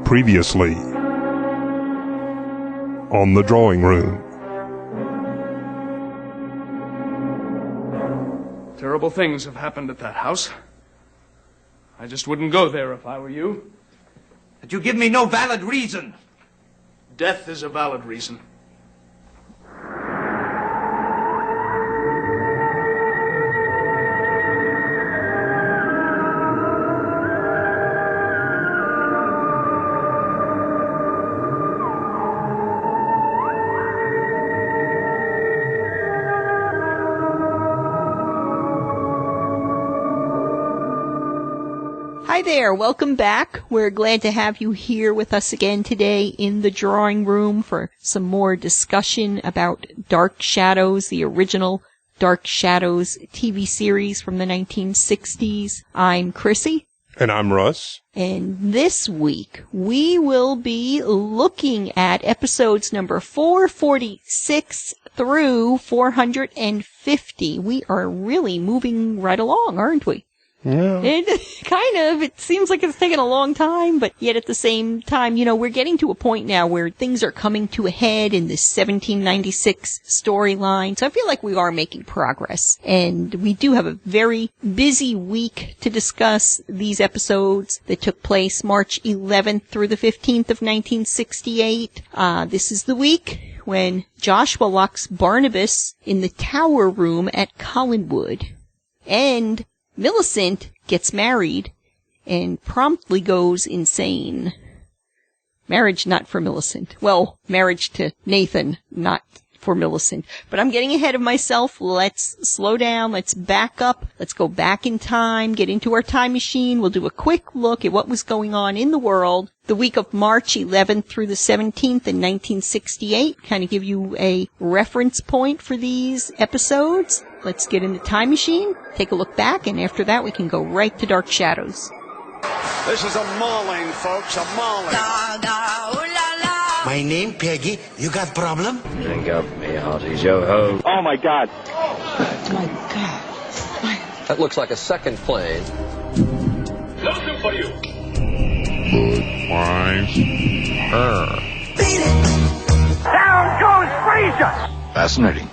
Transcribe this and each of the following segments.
Previously on The Drawing Room. Terrible things have happened at that house. I just wouldn't go there if I were you. But you give me no valid reason. Death is a valid reason. Hi there, welcome back. We're glad to have you here with us again today in the drawing room for some more discussion about Dark Shadows, the original Dark Shadows TV series from the 1960s. I'm Chrissy. And I'm Russ. And this week, we will be looking at episodes number 446 through 450. We are really moving right along, aren't we? Yeah. It seems like it's taken a long time, but yet at the same time, we're getting to a point now where things are coming to a head in this 1796 storyline. So I feel like we are making progress. And we do have a very busy week to discuss these episodes that took place March 11th through the 15th of 1968. This is the week when Joshua locks Barnabas in the tower room at Collinwood. And Millicent gets married and promptly goes insane. Marriage not for Millicent. Well, marriage to Nathan, not for Millicent. But I'm getting ahead of myself. Let's slow down. Let's back up. Let's go back in time, get into our time machine. We'll do a quick look at what was going on in the world the week of March 11th through the 17th in 1968. Kind of give you a reference point for these episodes. Let's get in the time machine, take a look back, and after that we can go right to Dark Shadows. This is a mauling, folks, a mauling. My name, Peggy. You got problem? Drink up, me hearties, yo-ho. Oh, my God. My God. That looks like a second plane. Nothing for you. Good wives. Down goes Frazier. Fascinating.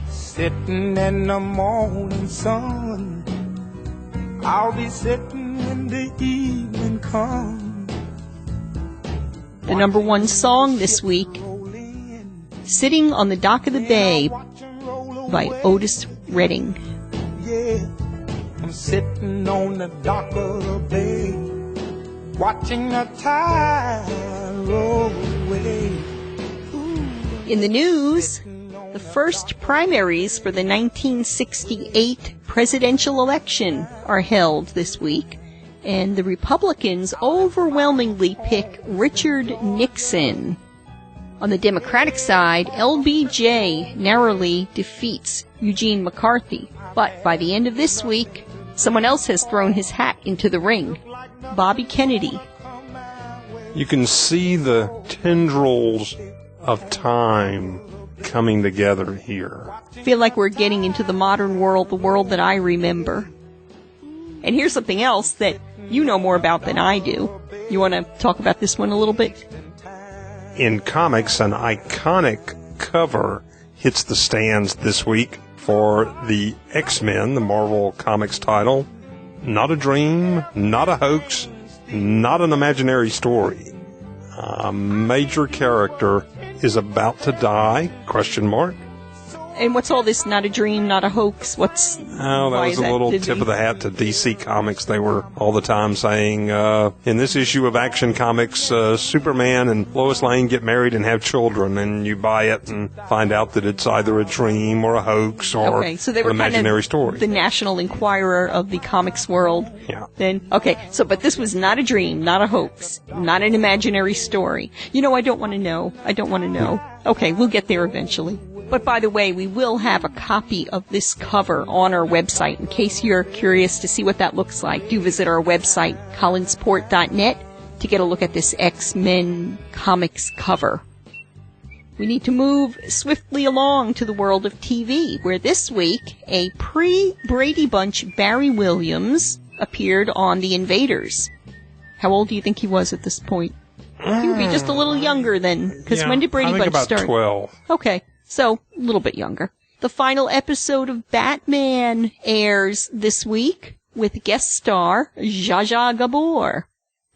Sitting in the morning sun, I'll be sitting when the evening comes. The number one song this week, Sitting on the Dock of the Bay by Otis Redding. Yeah, I'm sitting on the dock of the bay, watching the tide roll away. In the news, the first primaries for the 1968 presidential election are held this week, and the Republicans overwhelmingly pick Richard Nixon. On the Democratic side, LBJ narrowly defeats Eugene McCarthy, but by the end of this week, someone else has thrown his hat into the ring, Bobby Kennedy. You can see the tendrils of time coming together here. I feel like we're getting into the modern world, the world that I remember. And here's something else that you know more about than I do. You want to talk about this one a little bit? In comics, an iconic cover hits the stands this week for the X-Men, the Marvel Comics title. Not a dream, not a hoax, not an imaginary story. A major character is about to die, ? And what's all this, not a dream, not a hoax? That was a little tip of the hat to DC Comics. They were all the time saying, in this issue of Action Comics, Superman and Lois Lane get married and have children, and you buy it and find out that it's either a dream or a hoax or so they were an imaginary kind of story. The National Enquirer of the comics world. Yeah. Then, but this was not a dream, not a hoax, not an imaginary story. I don't want to know. Okay, we'll get there eventually. But by the way, we will have a copy of this cover on our website in case you're curious to see what that looks like. Do visit our website, collinsport.net, to get a look at this X-Men comics cover. We need to move swiftly along to the world of TV, where this week a pre-Brady Bunch Barry Williams appeared on The Invaders. How old do you think he was at this point? He would be just a little younger then, because when did Brady I think Bunch about start? 12. Okay, so a little bit younger. The final episode of Batman airs this week with guest star Zsa Zsa Gabor.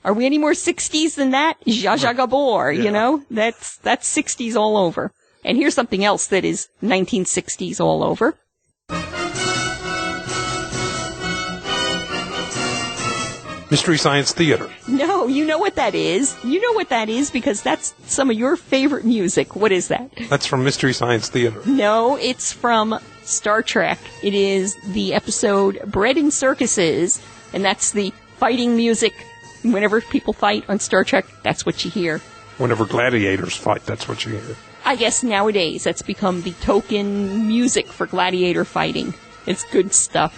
Are we any more 60s than that? Zsa Zsa Gabor, you know? That's 60s all over. And here's something else that is 1960s all over. Mystery Science Theater. No, you know what that is. You know what that is because that's some of your favorite music. What is that? That's from Mystery Science Theater. No, it's from Star Trek. It is the episode Bread and Circuses, and that's the fighting music. Whenever people fight on Star Trek, that's what you hear. Whenever gladiators fight, that's what you hear. I guess nowadays that's become the token music for gladiator fighting. It's good stuff.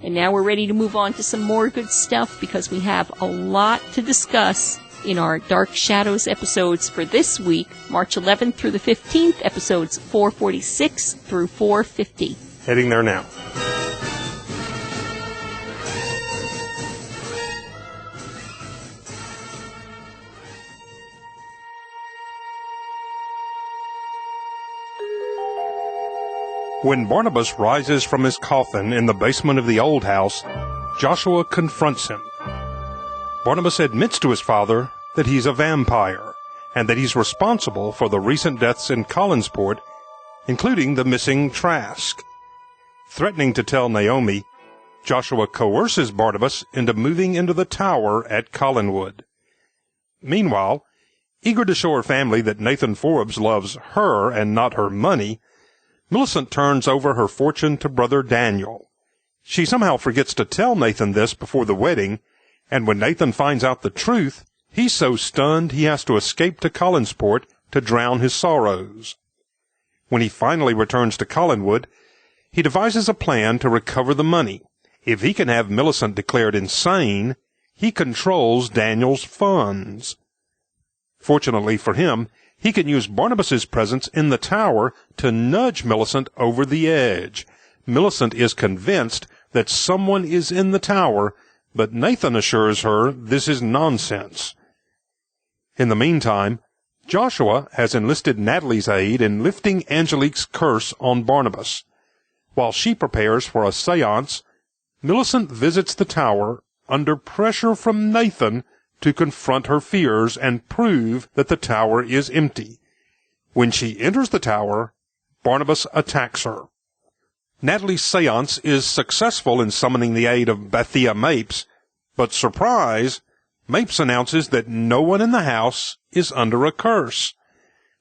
And now we're ready to move on to some more good stuff because we have a lot to discuss in our Dark Shadows episodes for this week, March 11th through the 15th, episodes 446 through 450. Heading there now. When Barnabas rises from his coffin in the basement of the old house, Joshua confronts him. Barnabas admits to his father that he's a vampire and that he's responsible for the recent deaths in Collinsport, including the missing Trask. Threatening to tell Naomi, Joshua coerces Barnabas into moving into the tower at Collinwood. Meanwhile, eager to show her family that Nathan Forbes loves her and not her money, Millicent turns over her fortune to Brother Daniel. She somehow forgets to tell Nathan this before the wedding, and when Nathan finds out the truth, he's so stunned he has to escape to Collinsport to drown his sorrows. When he finally returns to Collinwood, he devises a plan to recover the money. If he can have Millicent declared insane, he controls Daniel's funds. Fortunately for him, he can use Barnabas's presence in the tower to nudge Millicent over the edge. Millicent is convinced that someone is in the tower, but Nathan assures her this is nonsense. In the meantime, Joshua has enlisted Natalie's aid in lifting Angelique's curse on Barnabas. While she prepares for a seance, Millicent visits the tower under pressure from Nathan to confront her fears and prove that the tower is empty. When she enters the tower, Barnabas attacks her. Natalie's seance is successful in summoning the aid of Bethia Mapes, but surprise, Mapes announces that no one in the house is under a curse.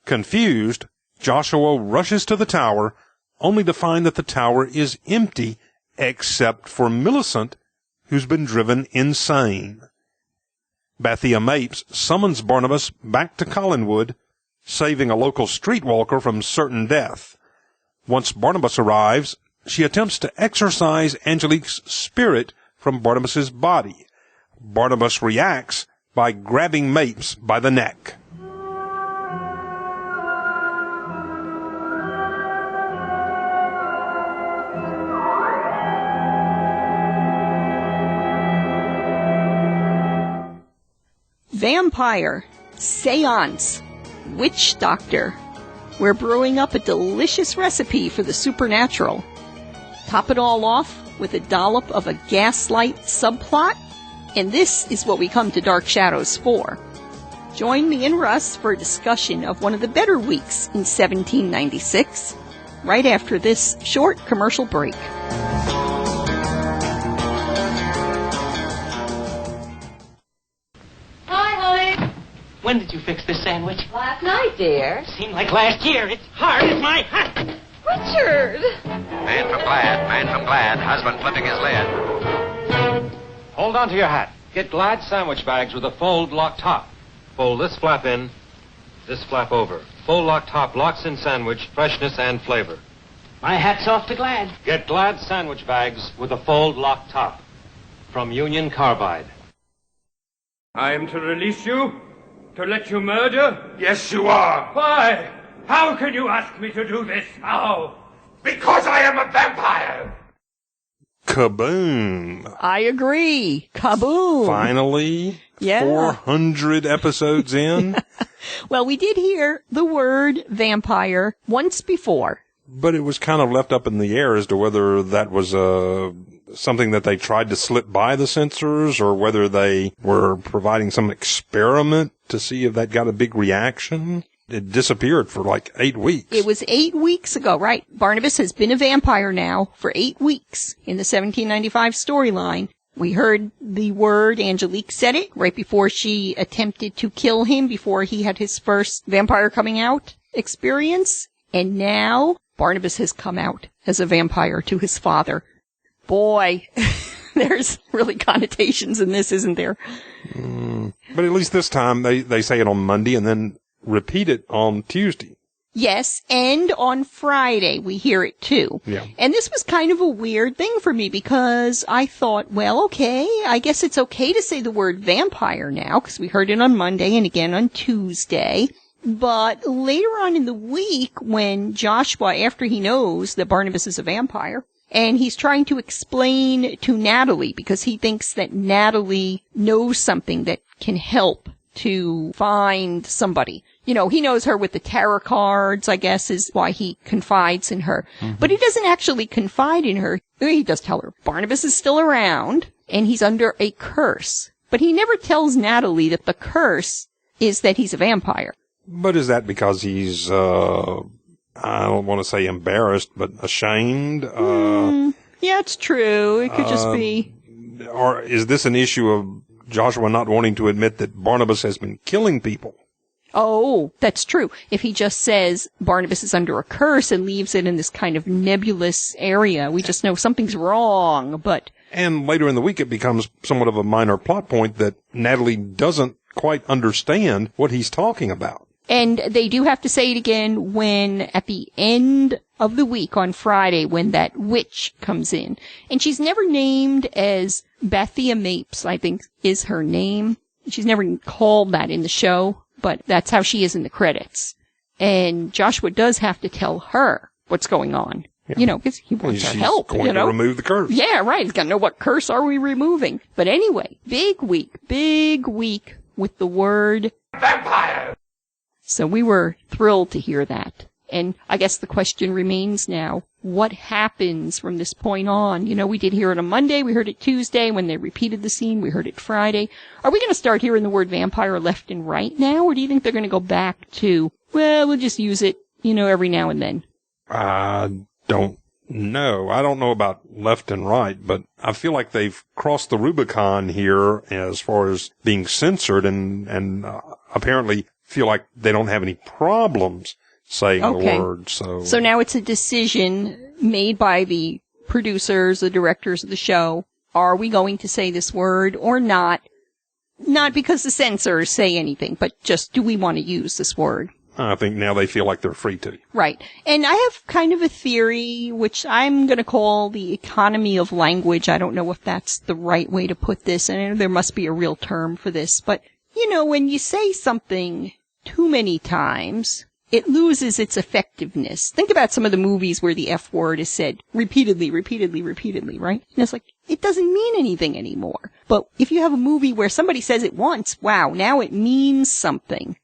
Confused, Joshua rushes to the tower, only to find that the tower is empty except for Millicent, who's been driven insane. Bethia Mapes summons Barnabas back to Collinwood, saving a local streetwalker from certain death. Once Barnabas arrives, she attempts to exorcise Angelique's spirit from Barnabas's body. Barnabas reacts by grabbing Mapes by the neck. Vampire, seance, witch doctor. We're brewing up a delicious recipe for the supernatural. Top it all off with a dollop of a gaslight subplot, and this is what we come to Dark Shadows for. Join me and Russ for a discussion of one of the better weeks in 1796, right after this short commercial break. When did you fix this sandwich? Last night, dear. Seemed like last year. It's hard as my hat. Richard! Man from Glad, husband flipping his lid. Hold on to your hat. Get Glad sandwich bags with a fold lock top. Fold this flap in, this flap over. Fold lock top locks in sandwich, freshness and flavor. My hat's off to Glad. Get Glad sandwich bags with a fold lock top. From Union Carbide. I am to release you? To let you murder? Yes, you are. Why? How can you ask me to do this? How? Because I am a vampire. Kaboom. I agree. Kaboom. Finally, Yeah. 400 episodes in. Well, we did hear the word vampire once before. But it was kind of left up in the air as to whether that was something that they tried to slip by the censors or whether they were providing some experiment to see if that got a big reaction. It disappeared for like 8 weeks. It was 8 weeks ago, right? Barnabas has been a vampire now for 8 weeks in the 1795 storyline. We heard the word, Angelique said it right before she attempted to kill him, before he had his first vampire coming out experience. And now Barnabas has come out as a vampire to his father. Boy, there's really connotations in this, isn't there? But at least this time they say it on Monday and then repeat it on Tuesday. Yes, and on Friday we hear it too. Yeah. And this was kind of a weird thing for me because I thought, well, okay, I guess it's okay to say the word vampire now because we heard it on Monday and again on Tuesday. But later on in the week when Joshua, after he knows that Barnabas is a vampire, and he's trying to explain to Natalie because he thinks that Natalie knows something that can help to find somebody. You know, he knows her with the tarot cards, I guess, is why he confides in her. Mm-hmm. But he doesn't actually confide in her. He does tell her Barnabas is still around and he's under a curse. But he never tells Natalie that the curse is that he's a vampire. But is that because he's, I don't want to say embarrassed, but ashamed? Yeah, it's true. It could just be. Or is this an issue of Joshua not wanting to admit that Barnabas has been killing people? Oh, that's true. If he just says Barnabas is under a curse and leaves it in this kind of nebulous area, we just know something's wrong, but... And later in the week it becomes somewhat of a minor plot point that Natalie doesn't quite understand what he's talking about. And they do have to say it again when, at the end of the week on Friday, when that witch comes in. And she's never named as Bethia Mapes, I think is her name. She's never called that in the show, but that's how she is in the credits. And Joshua does have to tell her what's going on. Yeah. You know, because he wants her help. He's going to remove the curse. Yeah, right. He's got to know what curse are we removing. But anyway, big week with the word vampire. So we were thrilled to hear that. And I guess the question remains now, what happens from this point on? You know, we did hear it on Monday, we heard it Tuesday when they repeated the scene, we heard it Friday. Are we going to start hearing the word vampire left and right now, or do you think they're going to go back to, well, we'll just use it, you know, every now and then? I don't know. I don't know about left and right, but I feel like they've crossed the Rubicon here as far as being censored and apparently feel like they don't have any problems saying the word. So now it's a decision made by the producers, the directors of the show. Are we going to say this word or not? Not because the censors say anything, but just do we want to use this word? I think now they feel like they're free to. Right. And I have kind of a theory, which I'm going to call the economy of language. I don't know if that's the right way to put this, and I know there must be a real term for this, but you know, when you say something too many times, it loses its effectiveness. Think about some of the movies where the F word is said repeatedly, right? And it's like, it doesn't mean anything anymore. But if you have a movie where somebody says it once, wow, now it means something.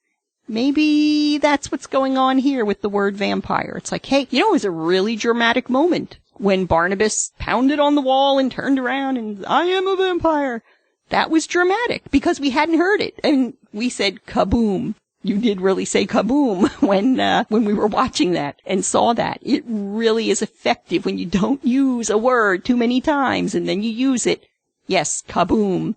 Maybe that's what's going on here with the word vampire. It's like, hey, you know, it was a really dramatic moment when Barnabas pounded on the wall and turned around and, I am a vampire. That was dramatic because we hadn't heard it. And we said kaboom. You did really say kaboom when we were watching that and saw that. It really is effective when you don't use a word too many times and then you use it. Yes, kaboom.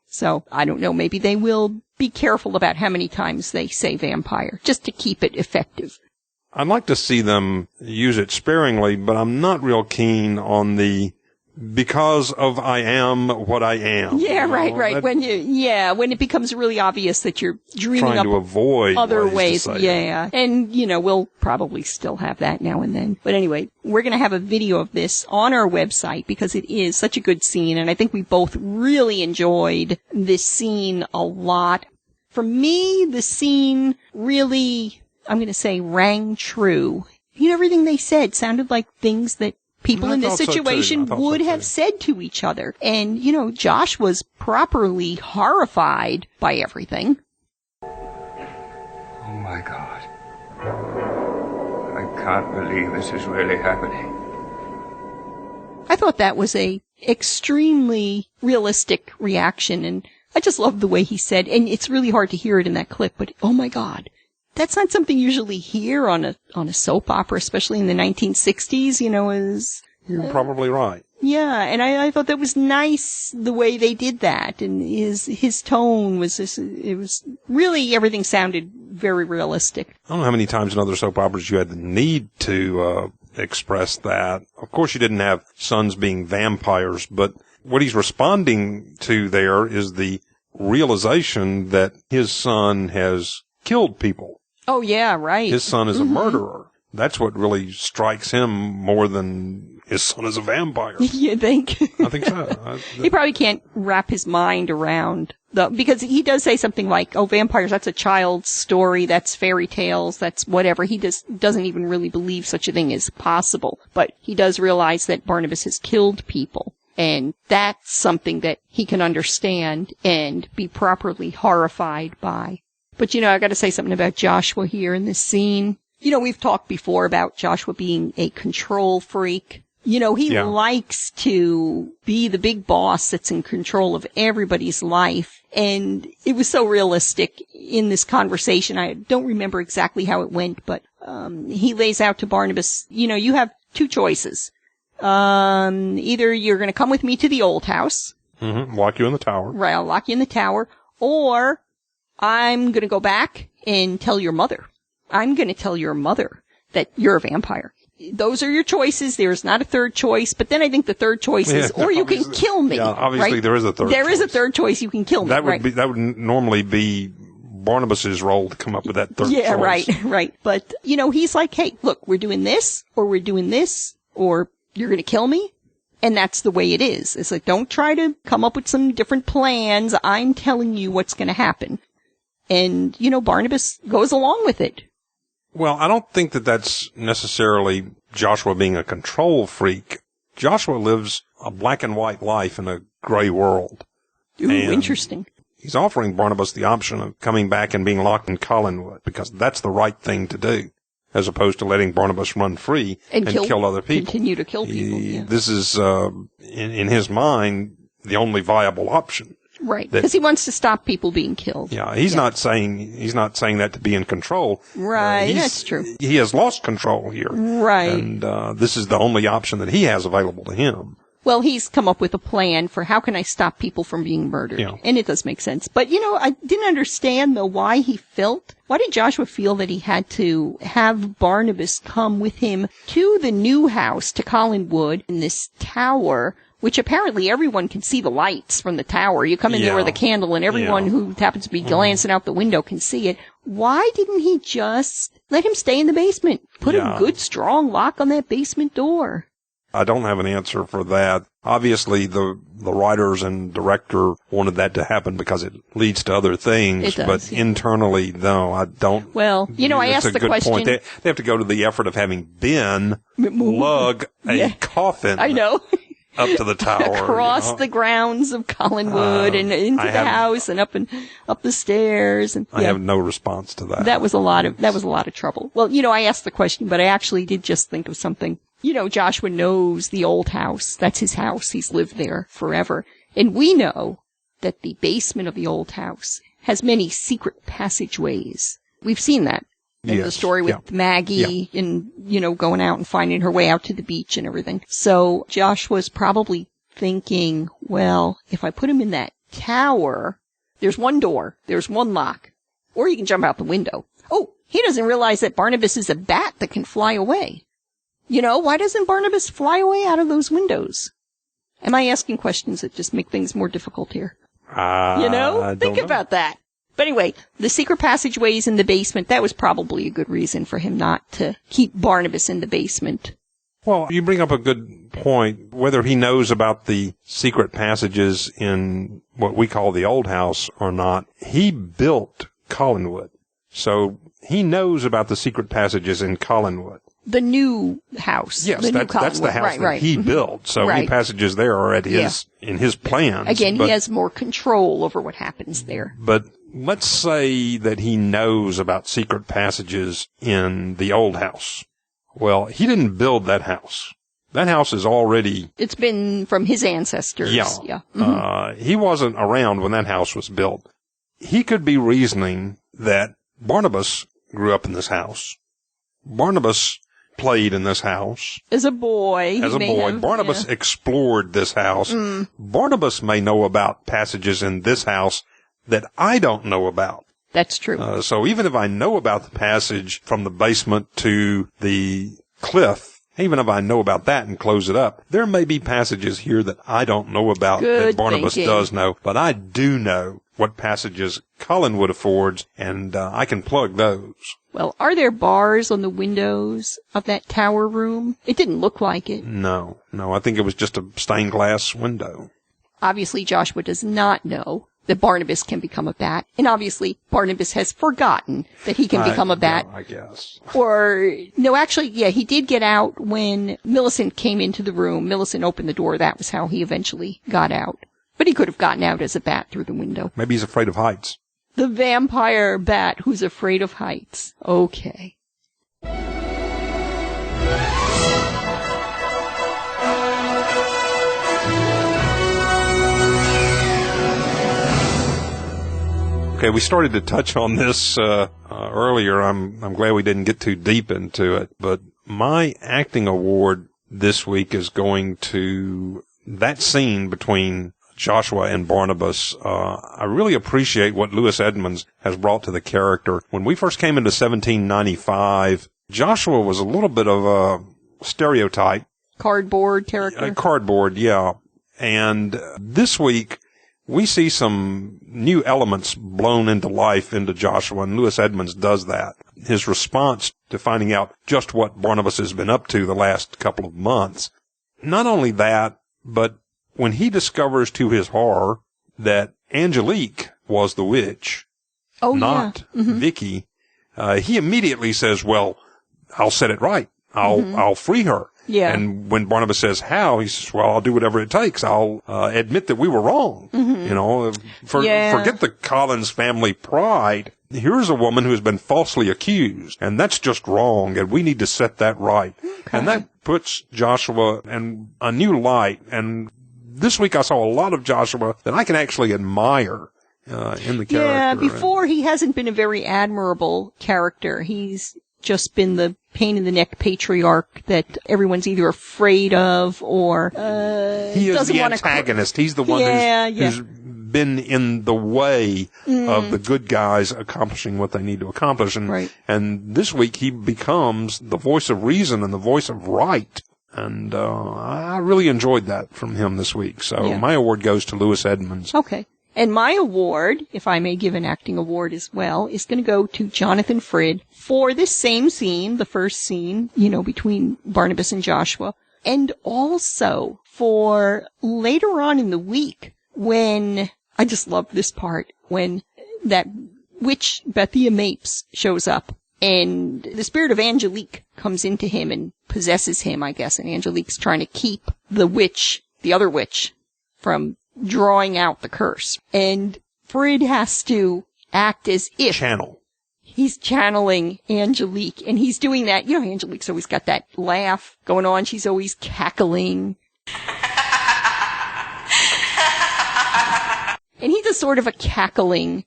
So, I don't know, maybe they will be careful about how many times they say vampire, just to keep it effective. I'd like to see them use it sparingly, but I'm not real keen on the because of I am what I am. Yeah, right. When it becomes really obvious that you're dreaming up to avoid other ways. Yeah. And, you know, we'll probably still have that now and then. But anyway, we're going to have a video of this on our website because it is such a good scene. And I think we both really enjoyed this scene a lot. For me, the scene really, I'm going to say, rang true. You know, everything they said sounded like things that people in this situation would have said to each other. And, Josh was properly horrified by everything. Oh, my God. I can't believe this is really happening. I thought that was a extremely realistic reaction, and I just loved the way he said, and it's really hard to hear it in that clip, but oh my God. That's not something you usually hear on a soap opera, especially in the 1960s, You're probably right. Yeah, and I thought that was nice the way they did that, and his tone was it was really, everything sounded very realistic. I don't know how many times in other soap operas you had the need to express that. Of course you didn't have sons being vampires, but what he's responding to there is the realization that his son has killed people. Oh yeah, right. His son is a murderer. That's what really strikes him more than his son is a vampire. You think? I think so. He probably can't wrap his mind around because he does say something like, oh, vampires, that's a child's story, that's fairy tales, that's whatever. He doesn't even really believe such a thing is possible. But he does realize that Barnabas has killed people. And that's something that he can understand and be properly horrified by. But, I got to say something about Joshua here in this scene. We've talked before about Joshua being a control freak. He likes to be the big boss that's in control of everybody's life. And it was so realistic in this conversation. I don't remember exactly how it went, but he lays out to Barnabas, you have two choices. Either you're going to come with me to the old house. Mm-hmm. Lock you in the tower. Right, I'll lock you in the tower. Or I'm going to go back and tell your mother. I'm going to tell your mother that you're a vampire. Those are your choices. There's not a third choice. But then I think the third choice is, or you can kill me. Yeah, obviously right? there is a third choice. There is a third choice. You can kill me. That would normally be Barnabas's role to come up with that third choice. Yeah, right. But, he's like, hey, look, we're doing this, or we're doing this, or you're going to kill me. And that's the way it is. It's like, don't try to come up with some different plans. I'm telling you what's going to happen. And, Barnabas goes along with it. Well, I don't think that that's necessarily Joshua being a control freak. Joshua lives a black and white life in a gray world. Ooh, interesting. He's offering Barnabas the option of coming back and being locked in Collinwood because that's the right thing to do, as opposed to letting Barnabas run free and kill other people. Continue to kill people. Yeah. This is, in his mind, the only viable option. Right, because he wants to stop people being killed. Yeah, he's not saying that to be in control. Right, that's true. He has lost control here. Right. And this is the only option that he has available to him. Well, he's come up with a plan for how can I stop people from being murdered. Yeah. And it does make sense. But, I didn't understand, though, why did Joshua feel that he had to have Barnabas come with him to the new house, to Collinwood, in this tower, which apparently everyone can see the lights from the tower. You come in there with a candle and everyone who happens to be glancing out the window can see it. Why didn't he just let him stay in the basement? Put a good, strong lock on that basement door. I don't have an answer for that. Obviously, the writers and director wanted that to happen because it leads to other things. It does, but internally, no, I don't. Well, I asked the question. Point. They have to go to the effort of having Ben lug a coffin. I know. Up to the tower. Across the grounds of Collinwood and into the house and up the stairs. And I have no response to that. That was a lot of trouble. Well, I asked the question, but I actually did just think of something. Joshua knows the old house. That's his house. He's lived there forever. And we know that the basement of the old house has many secret passageways. We've seen that. In the story with Maggie and, going out and finding her way out to the beach and everything. So Joshua's probably thinking, well, if I put him in that tower, there's one door, there's one lock, or you can jump out the window. Oh, he doesn't realize that Barnabas is a bat that can fly away. Why doesn't Barnabas fly away out of those windows? Am I asking questions that just make things more difficult here? Think about that. But anyway, the secret passageways in the basement, that was probably a good reason for him not to keep Barnabas in the basement. Well, you bring up a good point. Whether he knows about the secret passages in what we call the old house or not, he built Collinwood. So he knows about the secret passages in Collinwood. the new house. Yes, the new that's the house that he Mhm. built. So any passages there are at in his plans. Again, he has more control over what happens there. But let's say that he knows about secret passages in the old house. Well, he didn't build that house. That house is already... It's been from his ancestors. Yeah. He wasn't around when that house was built. He could be reasoning that Barnabas grew up in this house. Barnabas played in this house. As a boy. Barnabas explored this house. Barnabas may know about passages in this house that I don't know about. That's true. So even if I know about the passage from the basement to the cliff, even if I know about that and close it up, there may be passages here that I don't know about that Barnabas does know, but I do know what passages Collinwood affords, and I can plug those. Well, are there bars on the windows of that tower room? It didn't look like it. No, I think it was just a stained glass window. Obviously, Joshua does not know that Barnabas can become a bat, and obviously Barnabas has forgotten that he can become a bat. Yeah, I guess. Or, no, actually, yeah, he did get out when Millicent came into the room. Millicent opened the door. That was how he eventually got out. But he could have gotten out as a bat through the window. Maybe he's afraid of heights. The vampire bat who's afraid of heights. Okay. Okay, we started to touch on this earlier. I'm glad we didn't get too deep into it, but my acting award this week is going to that scene between Joshua and Barnabas. I really appreciate what Louis Edmonds has brought to the character. When we first came into 1795, Joshua was a little bit of a stereotype. Cardboard character. Cardboard, yeah. And this week, we see some new elements blown into life into Joshua, and Louis Edmonds does that. His response to finding out just what Barnabas has been up to the last couple of months. Not only that, but when he discovers to his horror that Angelique was the witch, not Vicky, he immediately says, well, I'll set it right. I'll free her. Yeah. And when Barnabas says how, he says, well, I'll do whatever it takes. I'll admit that we were wrong. You know, forget the Collins family pride. Here's a woman who has been falsely accused, and that's just wrong, and we need to set that right. Okay. And that puts Joshua in a new light. And this week I saw a lot of Joshua that I can actually admire in the character. Yeah, before he hasn't been a very admirable character. He's just been the pain-in-the-neck patriarch that everyone's either afraid of or he is the antagonist. He's the one who's been in the way of the good guys accomplishing what they need to accomplish. And this week he becomes the voice of reason and the voice of right. And I really enjoyed that from him this week. So my award goes to Louis Edmonds. Okay. And my award, if I may give an acting award as well, is going to go to Jonathan Frid for this same scene, the first scene, between Barnabas and Joshua, and also for later on in the week when, I just love this part, when that witch Bethia Mapes shows up and the spirit of Angelique comes into him and possesses him, I guess, and Angelique's trying to keep the other witch, from drawing out the curse. And Frid has to act as if he's channeling Angelique, and he's doing that. Angelique's always got that laugh going on. She's always cackling. And he does sort of a cackling.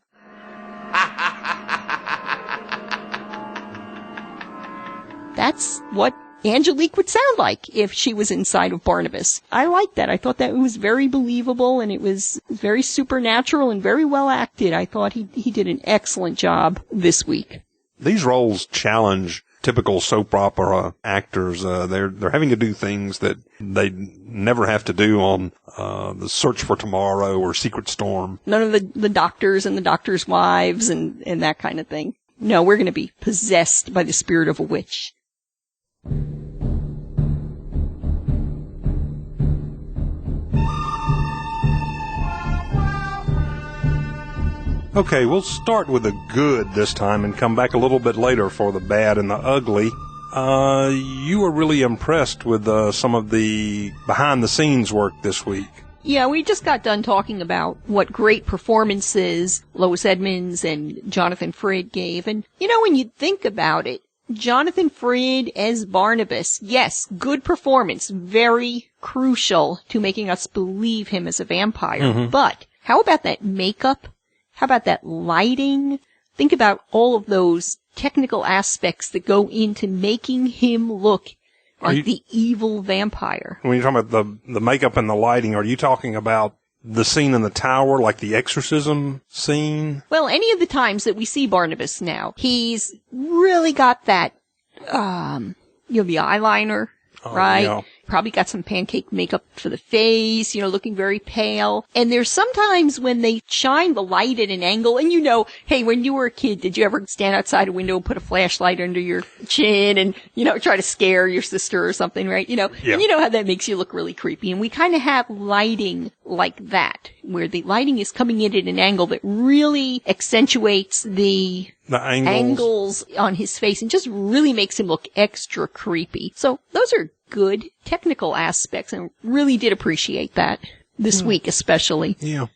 That's what Angelique would sound like if she was inside of Barnabas. I liked that. I thought that it was very believable, and it was very supernatural and very well acted. I thought he did an excellent job this week. These roles challenge typical soap opera actors. They're having to do things that they never have to do on The Search for Tomorrow or Secret Storm. None of the doctors and the doctors' wives and that kind of thing. No, we're going to be possessed by the spirit of a witch. Okay, we'll start with the good this time and come back a little bit later for the bad and the ugly. You were really impressed with some of the behind-the-scenes work this week. Yeah, we just got done talking about what great performances Lois Edmonds and Jonathan Frid gave. And, when you think about it, Jonathan Frid as Barnabas, yes, good performance, very crucial to making us believe him as a vampire. Mm-hmm. But how about that makeup? How about that lighting? Think about all of those technical aspects that go into making him look like the evil vampire. When you're talking about the makeup and the lighting, are you talking about the scene in the tower, like the exorcism scene? Well, any of the times that we see Barnabas now, he's really got that, the eyeliner, right? Yeah. Probably got some pancake makeup for the face, looking very pale. And there's sometimes when they shine the light at an angle, and hey, when you were a kid, did you ever stand outside a window and put a flashlight under your chin and, try to scare your sister or something, right? Yeah. And you know how that makes you look really creepy. And we kind of have lighting like that, where the lighting is coming in at an angle that really accentuates the angles on his face and just really makes him look extra creepy. So those are good technical aspects, and really did appreciate that this week especially. Yeah.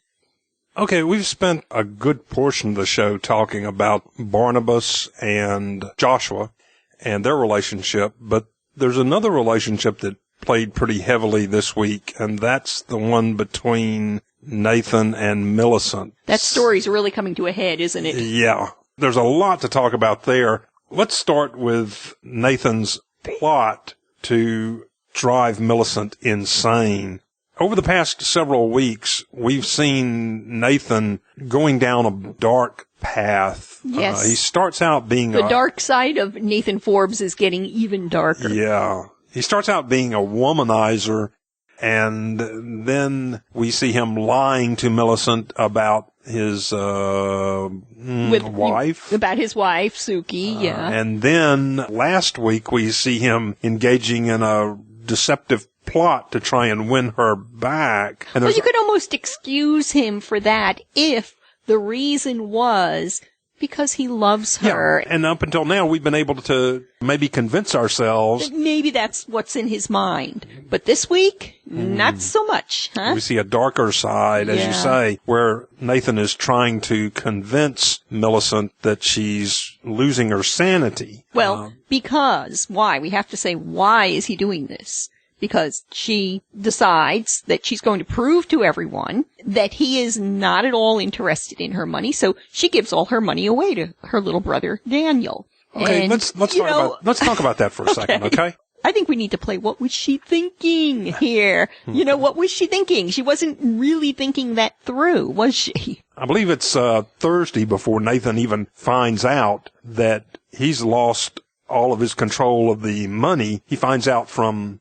Okay, we've spent a good portion of the show talking about Barnabas and Joshua and their relationship, but there's another relationship that played pretty heavily this week, and that's the one between Nathan and Millicent. That story's really coming to a head, isn't it? Yeah. There's a lot to talk about there. Let's start with Nathan's plot to drive Millicent insane. Over the past several weeks, we've seen Nathan going down a dark path. Yes. He starts out being the dark side of Nathan Forbes is getting even darker. Yeah. He starts out being a womanizer, and then we see him lying to Millicent about his wife. About his wife, Suki, yeah. And then last week we see him engaging in a deceptive plot to try and win her back. And well, you could almost excuse him for that if the reason was because he loves her. Yeah, and up until now, we've been able to maybe convince ourselves that maybe that's what's in his mind. But this week, not so much, huh? We see a darker side, as you say, where Nathan is trying to convince Millicent that she's losing her sanity. Well, because, why? We have to say, why is he doing this? Because she decides that she's going to prove to everyone that he is not at all interested in her money, so she gives all her money away to her little brother, Daniel. Okay, and, let's talk about that for a second, okay? I think we need to play What Was She Thinking here. What was she thinking? She wasn't really thinking that through, was she? I believe it's Thursday before Nathan even finds out that he's lost all of his control of the money. He finds out from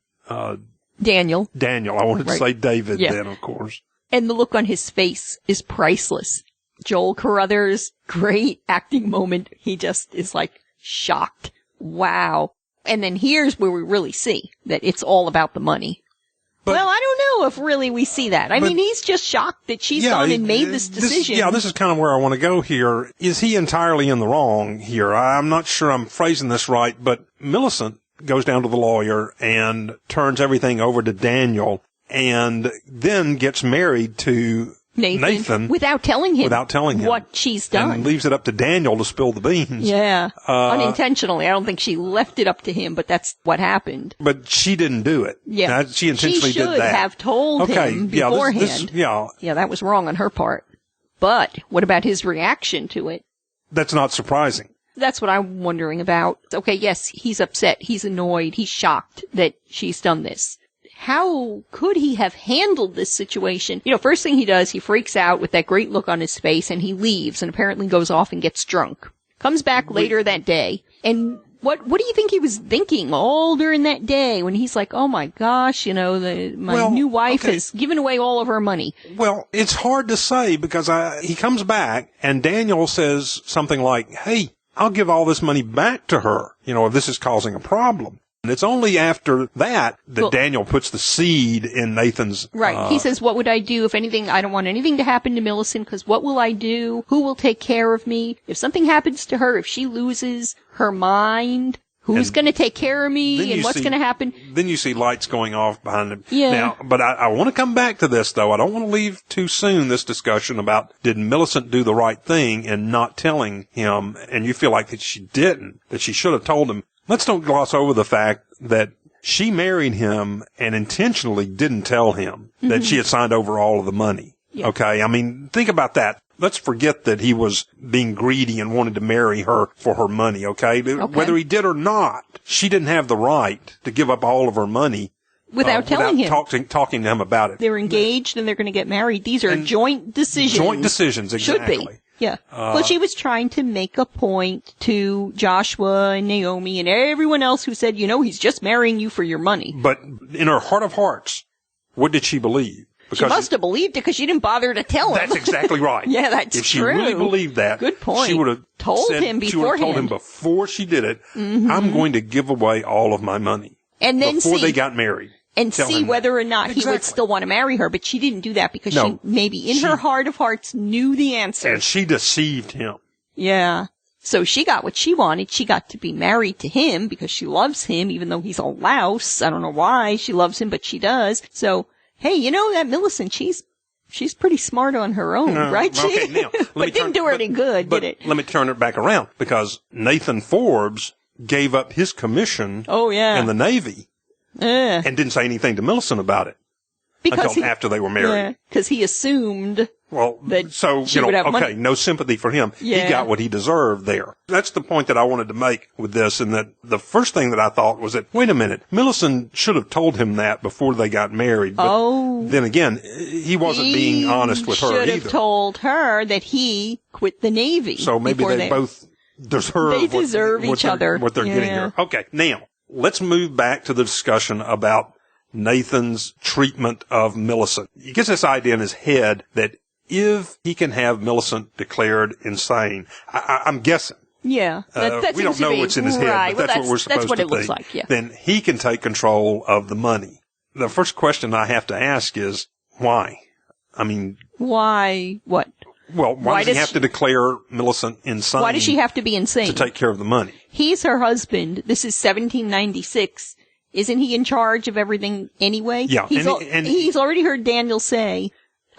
Daniel. I wanted to say David then, of course. And the look on his face is priceless. Joel Carruthers, great acting moment. He just is like shocked. Wow. And then here's where we really see that it's all about the money. But, well, I don't know if really we see that. I mean, he's just shocked that she's gone and made this decision. This is kind of where I want to go here. Is he entirely in the wrong here? I'm not sure I'm phrasing this right, but Millicent goes down to the lawyer and turns everything over to Daniel, and then gets married to Nathan without telling him what she's done, and leaves it up to Daniel to spill the beans. Yeah, unintentionally. I don't think she left it up to him, but that's what happened. But she didn't do it. Yeah, she intentionally did that. She should have told him beforehand. Yeah, that was wrong on her part. But what about his reaction to it? That's not surprising. That's what I'm wondering about. Okay, yes, he's upset, he's annoyed, he's shocked that she's done this. How could he have handled this situation? First thing he does, he freaks out with that great look on his face, and he leaves and apparently goes off and gets drunk. Comes back later that day, and what do you think he was thinking all during that day when he's like, oh my gosh, my new wife has given away all of her money? Well, it's hard to say because he comes back and Daniel says something like, hey, I'll give all this money back to her, if this is causing a problem. And it's only after that Daniel puts the seed in Nathan's... Right. He says, what would I do if anything? I don't want anything to happen to Millicent, because what will I do? Who will take care of me? If something happens to her, if she loses her mind, Who's going to take care of me and what's going to happen? Then you see lights going off behind him. Yeah. Now, but I want to come back to this, though. I don't want to leave too soon this discussion about did Millicent do the right thing in not telling him, and you feel like that she didn't, that she should have told him. Let's don't gloss over the fact that she married him and intentionally didn't tell him that she had signed over all of the money. Yeah. Okay? I mean, think about that. Let's forget that he was being greedy and wanted to marry her for her money, okay? Whether he did or not, she didn't have the right to give up all of her money without telling him. Talking to him about it. They're engaged and they're going to get married. These are joint decisions. Joint decisions, exactly. Should be. Yeah. Well, she was trying to make a point to Joshua and Naomi and everyone else who said, he's just marrying you for your money. But in her heart of hearts, what did she believe? Because she must have believed it because she didn't bother to tell him. That's exactly right. Yeah, that's true. If she really believed that, good point. She would have told him beforehand. She would have told him before she did it, I'm going to give away all of my money. And then before they got married. And see whether or not he would still want to marry her. But she didn't do that because she maybe in her heart of hearts knew the answer. And she deceived him. Yeah. So she got what she wanted. She got to be married to him because she loves him, even though he's a louse. I don't know why she loves him, but she does. So, hey, that Millicent, she's pretty smart on her own, right? Okay, now, but didn't do her any good, did it? Let me turn it back around because Nathan Forbes gave up his commission in the Navy and didn't say anything to Millicent about it until after they were married. Yeah, because he assumed that she would have money. No sympathy for him. Yeah. He got what he deserved there. That's the point that I wanted to make with this, and that the first thing that I thought was that, wait a minute, Millicent should have told him that before they got married. But then again, he wasn't being honest with her either. He should have told her that he quit the Navy. So maybe they both deserve each other. What they're getting here. Okay, now, let's move back to the discussion about Nathan's treatment of Millicent. He gets this idea in his head that if he can have Millicent declared insane, I'm guessing. Yeah. That we don't know what's in his head, but that's what we're supposed to think. That's what it looks like, yeah. Then he can take control of the money. The first question I have to ask is, why? I mean... Why what? Well, why does he have to declare Millicent insane? Why does she have to be insane? To take care of the money. He's her husband. This is 1796. Isn't he in charge of everything anyway? Yeah. He's already heard Daniel say,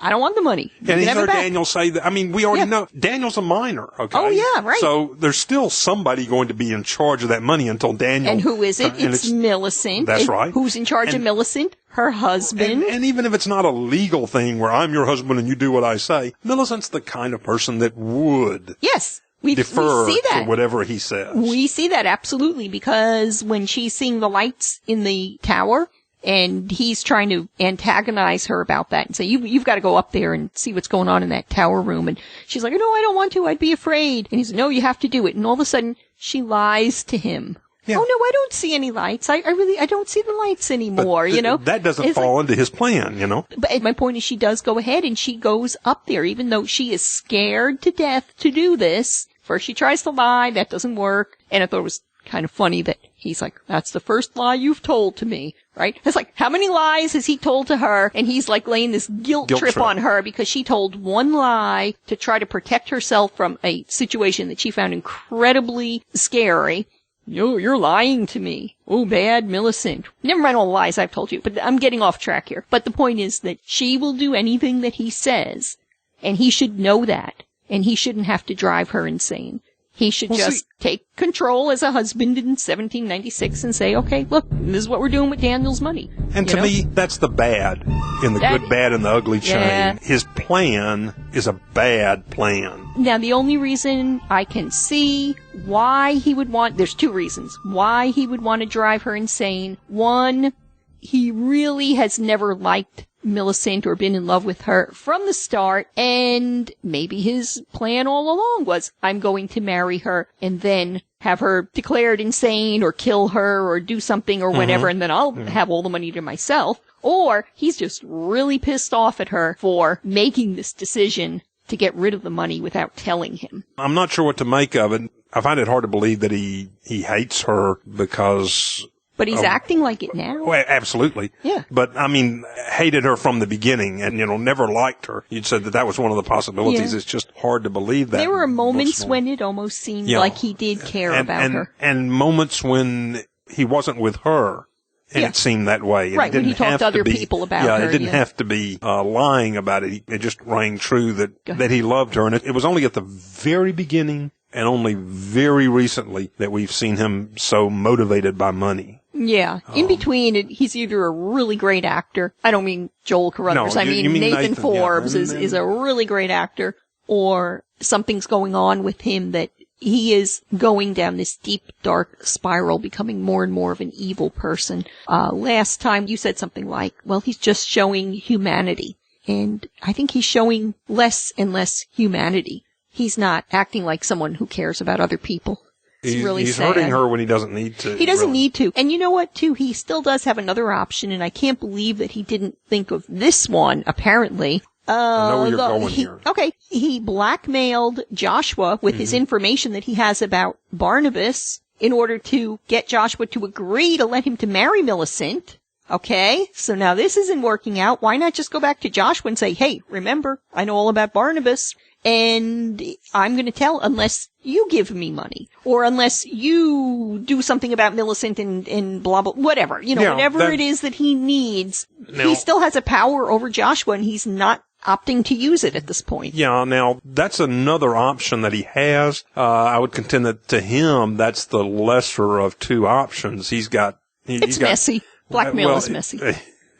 I don't want the money. And he's heard Daniel say that. I mean, we already know Daniel's a minor, okay? Oh, yeah, right. So there's still somebody going to be in charge of that money until Daniel. And who is it? It's Millicent. That's right. Who's in charge of Millicent? Her husband. And even if it's not a legal thing where I'm your husband and you do what I say, Millicent's the kind of person that would. Yes. Defer we see that. to whatever he says. We see that absolutely because when she's seeing the lights in the tower and he's trying to antagonize her about that and say, you've got to go up there and see what's going on in that tower room. And she's like, no, I don't want to. I'd be afraid. And he's like, no, you have to do it. And all of a sudden she lies to him. Yeah. Oh, no, I don't see any lights. I don't see the lights anymore, That doesn't fall into his plan, But my point is she does go ahead and she goes up there even though she is scared to death to do this. First she tries to lie, that doesn't work, and I thought it was kind of funny that he's like, that's the first lie you've told to me, right? It's like, how many lies has he told to her? And he's like laying this guilt trip on her because she told one lie to try to protect herself from a situation that she found incredibly scary. You're lying to me. Oh, bad Millicent. Never mind all the lies I've told you, but I'm getting off track here. But the point is that she will do anything that he says, and he should know that. And he shouldn't have to drive her insane. He should take control as a husband in 1796 and say, okay, look, this is what we're doing with Daniel's money. And to me, that's the bad in the good, bad, and the ugly chain. Yeah. His plan is a bad plan. Now, the only reason I can see why he would want, there's two reasons why he would want to drive her insane. One, he really has never liked Millicent or been in love with her from the start, and maybe his plan all along was, I'm going to marry her and then have her declared insane or kill her or do something or whatever, and then I'll have all the money to myself. Or he's just really pissed off at her for making this decision to get rid of the money without telling him. I'm not sure what to make of it. I find it hard to believe that he hates her because But he's acting like it now. Well, absolutely. Yeah. But, I mean, hated her from the beginning and, never liked her. You'd said that was one of the possibilities. Yeah. It's just hard to believe that. There were moments when it almost seemed like he did care about her. And moments when he wasn't with her. And it seemed that way. And right, when he talked to other people about her. Yeah, it didn't have to be lying about it. It just rang true that he loved her. And it was only at the very beginning and only very recently that we've seen him so motivated by money. Yeah. In between, he's either a really great actor. I don't mean Joel Carruthers. No, I mean Nathan Forbes is a really great actor. Or something's going on with him that he is going down this deep, dark spiral, becoming more and more of an evil person. Last time you said something like, well, he's just showing humanity. And I think he's showing less and less humanity. He's not acting like someone who cares about other people. It's really he's sad. hurting her when he doesn't need to. He doesn't need to. And you know what, too? He still does have another option, and I can't believe that he didn't think of this one, apparently. I know where you're going here. Okay. He blackmailed Joshua with his information that he has about Barnabas in order to get Joshua to agree to let him to marry Millicent. Okay. So now this isn't working out. Why not just go back to Joshua and say, hey, remember, I know all about Barnabas. And I'm going to tell unless you give me money or unless you do something about Millicent and blah, blah, whatever, whatever it is that he needs. He still has a power over Joshua and he's not opting to use it at this point. Yeah, now that's another option that he has. I would contend that to him, that's the lesser of two options. It's messy. Blackmail is messy.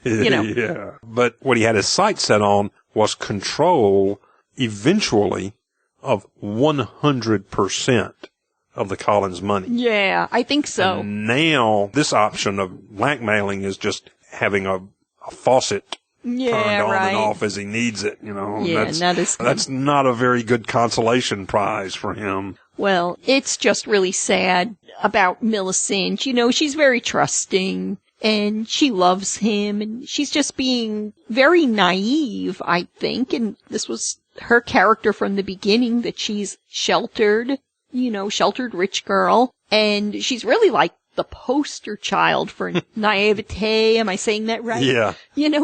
Yeah. But what he had his sights set on was control eventually of 100% of the Collins money. Yeah, I think so. And now this option of blackmailing is just having a faucet turned on and off as he needs it, Yeah, that's not a very good consolation prize for him. Well, it's just really sad about Millicent. She's very trusting and she loves him and she's just being very naive, I think. And this was her character from the beginning, that she's sheltered rich girl. And she's really like the poster child for naivete. Am I saying that right? Yeah.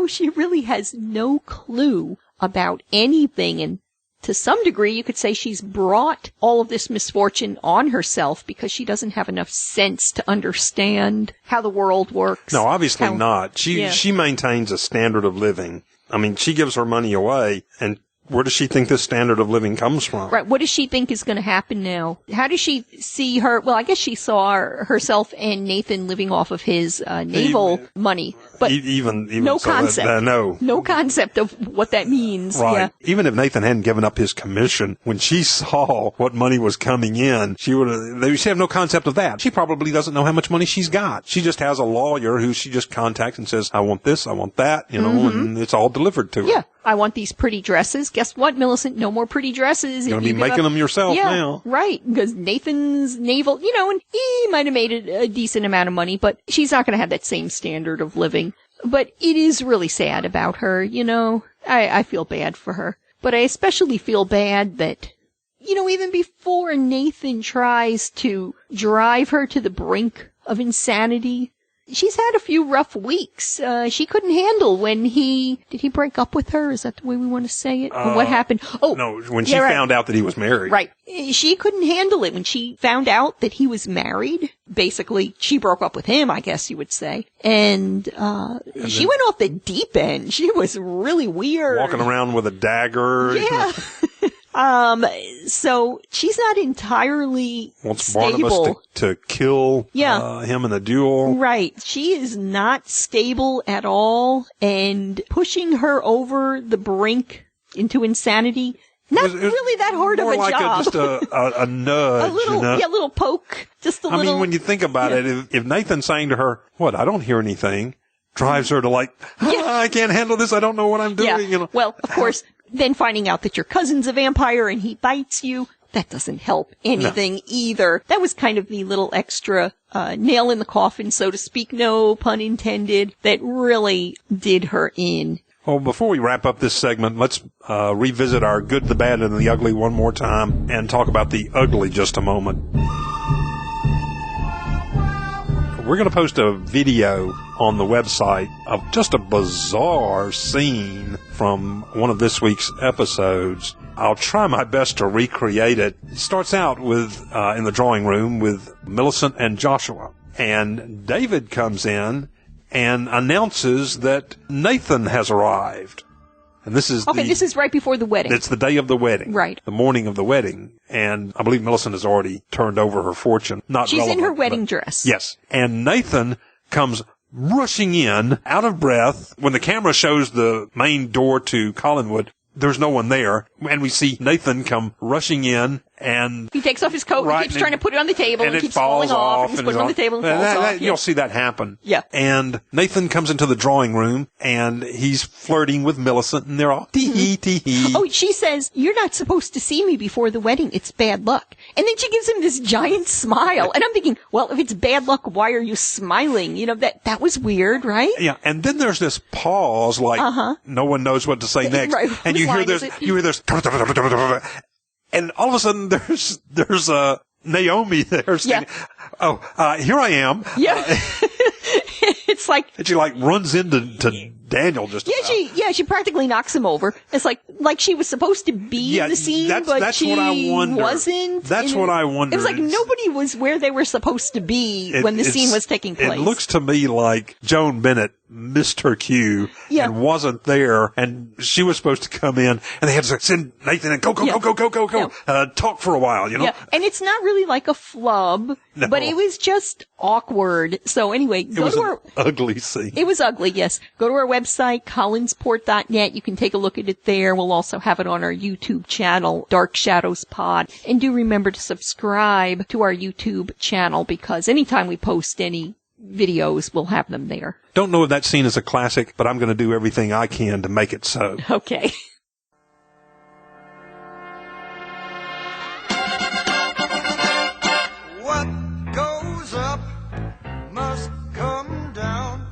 She really has no clue about anything. And to some degree, you could say she's brought all of this misfortune on herself because she doesn't have enough sense to understand how the world works. No, obviously not. She maintains a standard of living. I mean, she gives her money away, and where does she think this standard of living comes from? Right. What does she think is going to happen now? How does she see her? Well, I guess she saw herself and Nathan living off of his naval money, but even no so concept. No concept of what that means. Right. Yeah. Even if Nathan hadn't given up his commission, when she saw what money was coming in, she have no concept of that. She probably doesn't know how much money she's got. She just has a lawyer who she just contacts and says, I want this, I want that, and it's all delivered to her. Yeah. I want these pretty dresses. Guess what, Millicent? No more pretty dresses. You're going to be making them yourself now. Right. Because Nathan's naval, and he might have made a decent amount of money, but she's not going to have that same standard of living. But it is really sad about her, I feel bad for her. But I especially feel bad that, even before Nathan tries to drive her to the brink of insanity, she's had a few rough weeks. She couldn't handle when did he break up with her? Is that the way we want to say it? Or what happened? Oh, no, when she found out that he was married. Right. She couldn't handle it when she found out that he was married. Basically, she broke up with him, I guess you would say. And she went off the deep end. She was really weird. Walking around with a dagger. Yeah. So she's not entirely wants stable. Barnabas to kill him in a duel. Right. She is not stable at all, and pushing her over the brink into insanity, not really that hard of a like job. Just a nudge. A little poke. Just a little. I mean, when you think about it, if Nathan's saying to her, I don't hear anything, drives her to I can't handle this, I don't know what I'm doing. Yeah. Well, of course, then finding out that your cousin's a vampire and he bites you, that doesn't help anything either. That was kind of the little extra nail in the coffin, so to speak, no pun intended, that really did her in. Well, before we wrap up this segment, let's revisit our good, the bad, and the ugly one more time and talk about the ugly just a moment. we're going to post a video on the website of just a bizarre scene from one of this week's episodes. I'll try my best to recreate it. It starts out with, in the drawing room with Millicent and Joshua. And David comes in and announces that Nathan has arrived. And this is this is right before the wedding. It's the day of the wedding. Right. The morning of the wedding. And I believe Millicent has already turned over her fortune. She's in her wedding dress. Yes. And Nathan comes rushing in, out of breath. When the camera shows the main door to Collinwood, there's no one there. And we see Nathan come rushing in, and he takes off his coat and keeps trying to put it on the table and it keeps falling off. And he's putting it on the table and falls off. You'll see that happen. Yeah. And Nathan comes into the drawing room and he's flirting with Millicent and they're all tee-hee, tee-hee. Oh, she says, "You're not supposed to see me before the wedding. It's bad luck." And then she gives him this giant smile. And I'm thinking, well, if it's bad luck, why are you smiling? You know, that was weird, right? Yeah. And then there's this pause, like no one knows what to say next. Right. And you hear this, and all of a sudden there's Naomi there saying, here I am. Yeah. It's like, and she runs into Daniel just she practically knocks him over. It's like she was supposed to be in the scene, but she what I wonder. wasn't. That's what I wonder. It was like nobody was where they were supposed to be when the scene was taking place. It looks to me like Joan Bennett missed her cue and wasn't there, and she was supposed to come in, and they had to send Nathan and go, talk for a while, you know? Yeah, and it's not really like a flub, but it was just awkward. So anyway, go to our ugly scene. It was ugly, yes. Go to our website, collinsport.net. You can take a look at it there. We'll also have it on our YouTube channel, Dark Shadows Pod. And do remember to subscribe to our YouTube channel, because anytime we post any videos, we'll have them there. Don't know if that scene is a classic, but I'm going to do everything I can to make it so. Okay. What goes up must come down.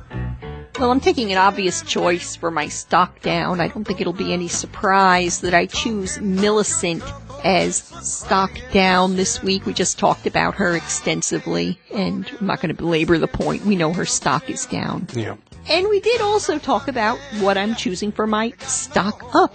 Well, I'm taking an obvious choice for my stock down. I don't think it'll be any surprise that I choose Millicent as stock down this week. We just talked about her extensively, and I'm not going to belabor the point. We know her stock is down. Yeah. And we did also talk about what I'm choosing for my stock up.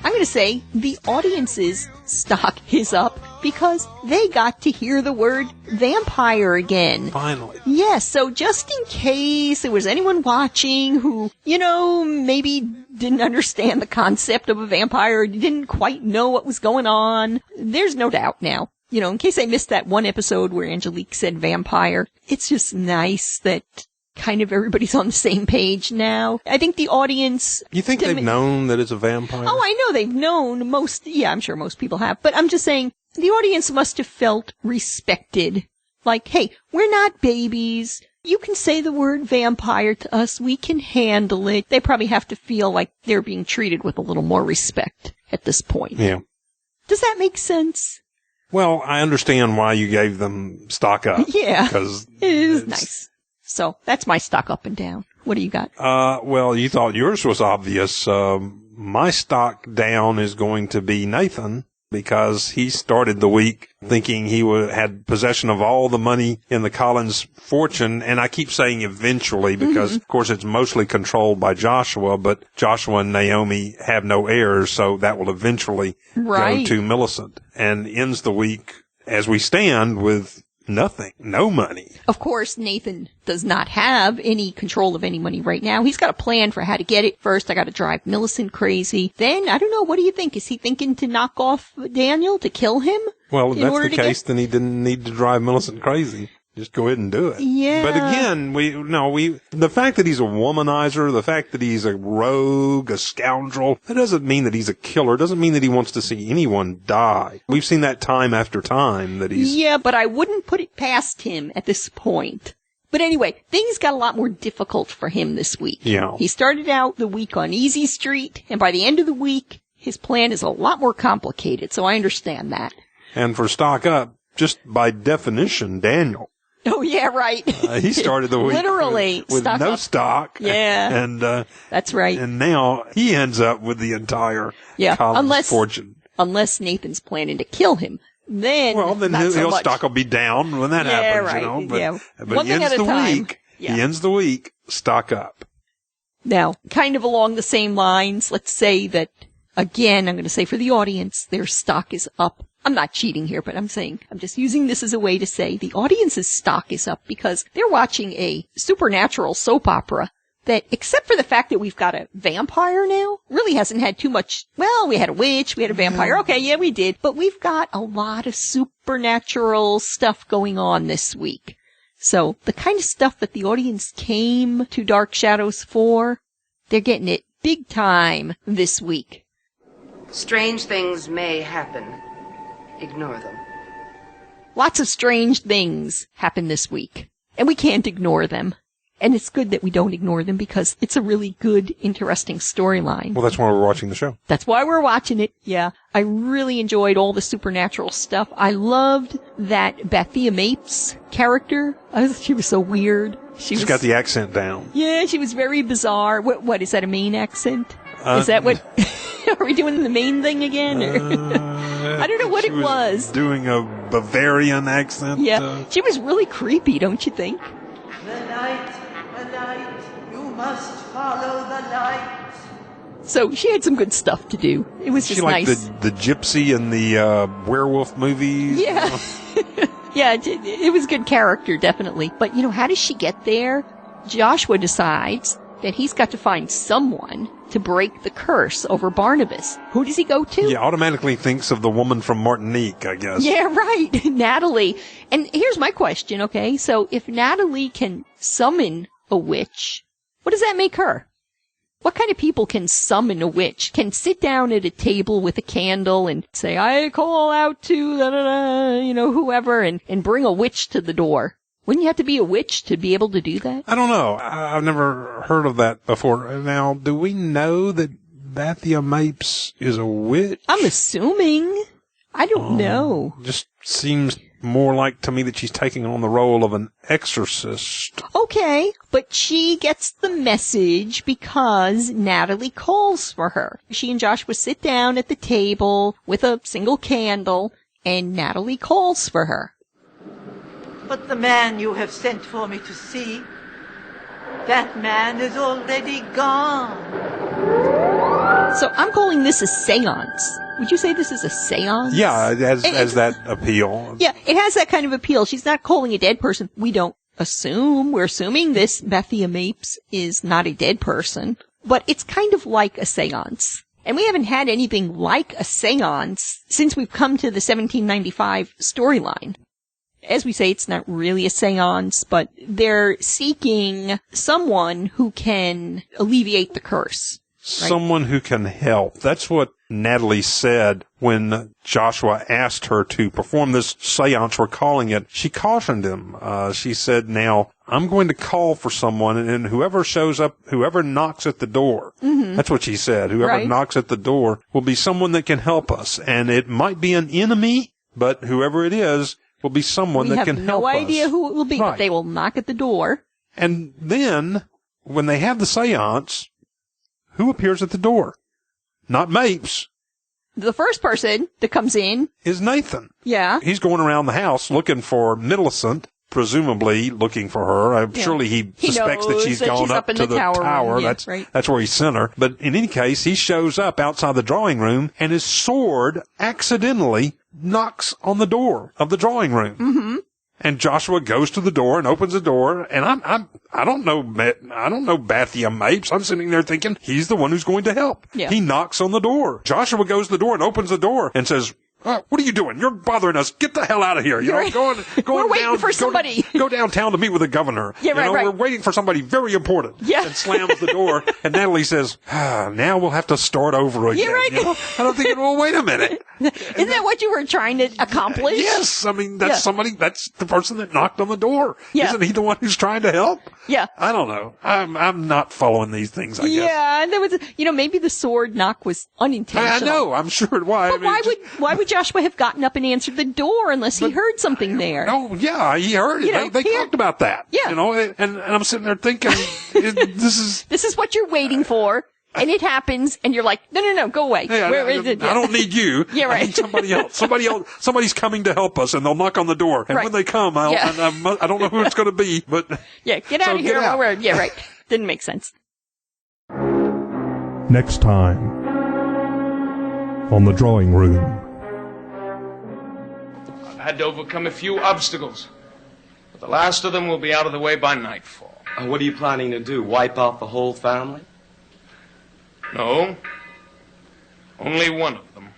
I'm going to say the audience's stock is up because they got to hear the word vampire again. Finally. Yes, so just in case there was anyone watching who, maybe didn't understand the concept of a vampire, didn't quite know what was going on, there's no doubt now. In case I missed that one episode where Angelique said vampire, it's just nice that kind of everybody's on the same page now. I think the audience... You think they've known that it's a vampire? Oh, I know they've known I'm sure most people have. But I'm just saying, the audience must have felt respected. Like, hey, we're not babies. You can say the word vampire to us. We can handle it. They probably have to feel like they're being treated with a little more respect at this point. Yeah. Does that make sense? Well, I understand why you gave them stock up. Yeah. Because it is nice. So that's my stock up and down. What do you got? Well, you thought yours was obvious. My stock down is going to be Nathan, because he started the week thinking he had possession of all the money in the Collins fortune. And I keep saying eventually because, of course, it's mostly controlled by Joshua, but Joshua and Naomi have no heirs, so that will eventually go to Millicent. And ends the week as we stand with nothing, no money. Of course, Nathan does not have any control of any money right now. He's got a plan for how to get it. First, I got to drive Millicent crazy. Then, I don't know, what do you think? Is he thinking to knock off Daniel, to kill him? Well, if that's the case, then he didn't need to drive Millicent crazy. Just go ahead and do it. Yeah. But again, the fact that he's a womanizer, the fact that he's a rogue, a scoundrel, that doesn't mean that he's a killer. It doesn't mean that he wants to see anyone die. We've seen that time after time that he's... Yeah, but I wouldn't put it past him at this point. But anyway, things got a lot more difficult for him this week. Yeah. He started out the week on Easy Street, and by the end of the week, his plan is a lot more complicated, so I understand that. And for stock up, just by definition, Daniel. Oh, yeah, right. He started the week literally with no stock. Yeah. And that's right. And now he ends up with the entire Collins fortune. Unless Nathan's planning to kill him. then not so his much. stock will be down when that happens, right. you know. But, but One he thing ends at a the time. week. Yeah. He ends the week, stock up. Now, kind of along the same lines, let's say that, again, I'm going to say for the audience, their stock is up. I'm not cheating here, but I'm just using this as a way to say the audience's stock is up because they're watching a supernatural soap opera that, except for the fact that we've got a vampire now, really hasn't had too much. Well, we had a witch, we had a vampire. Okay, yeah, we did. But we've got a lot of supernatural stuff going on this week. So the kind of stuff that the audience came to Dark Shadows for, they're getting it big time this week. Strange things may happen. Ignore them. Lots of strange things happen this week, and we can't ignore them. And it's good that we don't ignore them because it's a really good, interesting storyline. Well, that's why we're watching the show. That's why we're watching it, yeah. I really enjoyed all the supernatural stuff. I loved that Bethia Mapes character. She was so weird. She's got the accent down. Yeah, she was very bizarre. What is that, a Maine accent? Is that what... Are we doing the Maine thing again? I don't know what it was. Doing a Bavarian accent. Yeah, she was really creepy, don't you think? The night, you must follow the light. So she had some good stuff to do. It was just nice. She like the gypsy in the werewolf movies. Yeah. Yeah, it was good character, definitely. But, how does she get there? Joshua decides that he's got to find someone to break the curse over Barnabas. Who does he go to? He automatically thinks of the woman from Martinique, I guess. Yeah, right. Natalie. And here's my question, okay? So if Natalie can summon a witch, what does that make her? What kind of people can summon a witch? Can sit down at a table with a candle and say, I call out to, whoever, and bring a witch to the door? Wouldn't you have to be a witch to be able to do that? I don't know. I've never heard of that before. Now, do we know that Bethia Mapes is a witch? I'm assuming. I don't know. Just seems more like to me that she's taking on the role of an exorcist. Okay, but she gets the message because Natalie calls for her. She and Joshua sit down at the table with a single candle, and Natalie calls for her. But the man you have sent for me to see, that man is already gone. So I'm calling this a seance. Would you say this is a seance? Yeah, it has that appeal. Yeah, it has that kind of appeal. She's not calling a dead person. We don't assume. We're assuming this Bethia Mapes is not a dead person. But it's kind of like a seance. And we haven't had anything like a seance since we've come to the 1795 storyline. As we say, it's not really a seance, but they're seeking someone who can alleviate the curse. Right? Someone who can help. That's what Natalie said when Joshua asked her to perform this seance, we're calling it. She cautioned him. She said, now, I'm going to call for someone, and whoever shows up, whoever knocks at the door, that's what she said, whoever knocks at the door will be someone that can help us. And it might be an enemy, but whoever it is will be someone that can help us. We have no idea who it will be, but they will knock at the door. And then, when they have the seance, who appears at the door? Not Mapes. The first person that comes in is Nathan. Yeah. He's going around the house looking for Millicent, presumably looking for her. Surely he suspects that she's gone up to the tower. Yeah, that's where he sent her. But in any case, he shows up outside the drawing room, and his sword accidentally knocks on the door of the drawing room. Mm-hmm. And Joshua goes to the door and opens the door, and I don't know Bethia Mapes. I'm sitting there thinking he's the one who's going to help. Yeah. He knocks on the door. Joshua goes to the door and opens the door and says, what are you doing? You're bothering us. Get the hell out of here. We're waiting for somebody. Go downtown to meet with the governor. Yeah, right. We're waiting for somebody very important. Yeah. And slams the door. And Natalie says, now we'll have to start over again. Yeah, right. I don't think well, wait a minute. Isn't that what you were trying to accomplish? Yes. I mean, that's that's the person that knocked on the door. Yeah. Isn't he the one who's trying to help? Yeah. I don't know. I'm not following these things, I guess. Yeah, and there was, maybe the sword knock was unintentional. I know. I'm sure it was. But why would Joshua have gotten up and answered the door unless he heard something there? Oh, yeah, he heard it. They talked about that. Yeah. And I'm sitting there thinking, this is what you're waiting for. And it happens, and you're like, no, go away. Hey, Where is it? I don't need you. Yeah, right. I need somebody else. Somebody's coming to help us, and they'll knock on the door. And when they come, I don't know who it's going to be, but yeah, get out of here. Yeah, right. Didn't make sense. Next time on The Drawing Room. I've had to overcome a few obstacles, but the last of them will be out of the way by nightfall. What are you planning to do? Wipe out the whole family? No, only one of them.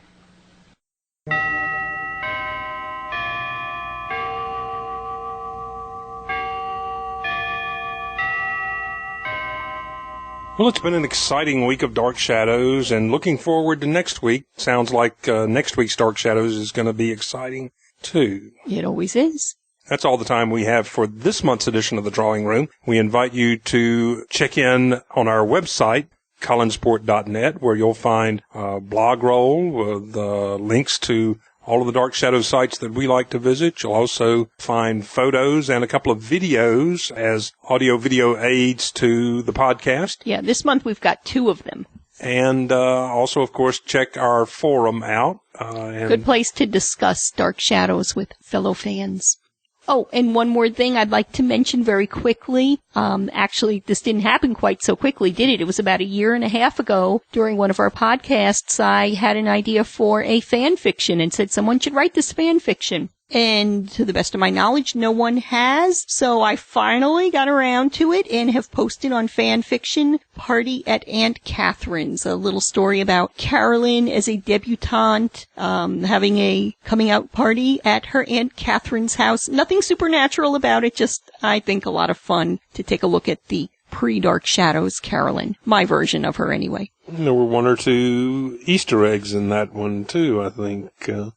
Well, it's been an exciting week of Dark Shadows, and looking forward to next week. Sounds like next week's Dark Shadows is going to be exciting, too. It always is. That's all the time we have for this month's edition of The Drawing Room. We invite you to check in on our website, collinsport.net, where you'll find a blog roll with links to all of the Dark Shadows sites that we like to visit. You'll also find photos and a couple of videos as audio-video aids to the podcast. Yeah, this month we've got 2 of them. And also, of course, check our forum out. Good place to discuss Dark Shadows with fellow fans. Oh, and one more thing I'd like to mention very quickly. Actually, this didn't happen quite so quickly, did it? It was about 1.5 years ago during one of our podcasts. I had an idea for a fan fiction and said someone should write this fan fiction. And to the best of my knowledge, no one has. So I finally got around to it and have posted on Fan Fiction Party at Aunt Catherine's, a little story about Carolyn as a debutante, having a coming out party at her Aunt Catherine's house. Nothing supernatural about it, just, I think, a lot of fun to take a look at the pre-Dark Shadows Carolyn. My version of her, anyway. There were 1 or 2 Easter eggs in that one, too, I think.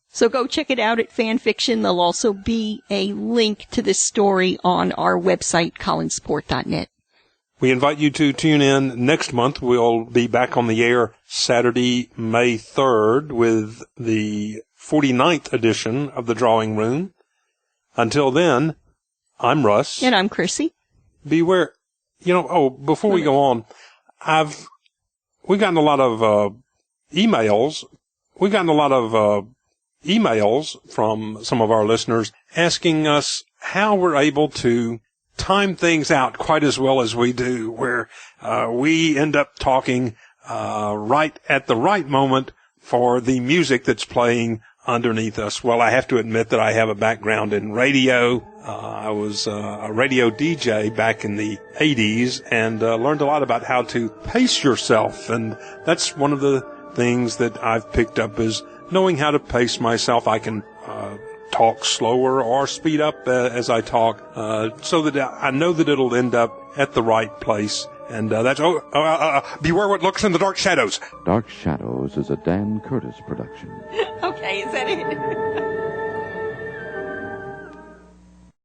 So go check it out at Fanfiction. There'll also be a link to this story on our website, collinsport.net. We invite you to tune in next month. We'll be back on the air Saturday, May 3rd with the 49th edition of The Drawing Room. Until then, I'm Russ. And I'm Chrissy. Beware. Before we go on, we've gotten a lot of emails. We've gotten a lot of emails from some of our listeners asking us how we're able to time things out quite as well as we do, where we end up talking right at the right moment for the music that's playing underneath us. Well, I have to admit that I have a background in radio. I was a radio DJ back in the 80s and learned a lot about how to pace yourself. And that's one of the things that I've picked up is knowing how to pace myself. I can talk slower or speed up as I talk so that I know that it'll end up at the right place. And that's Beware What Lurks in the Dark Shadows. Dark Shadows is a Dan Curtis production. Okay, is that it?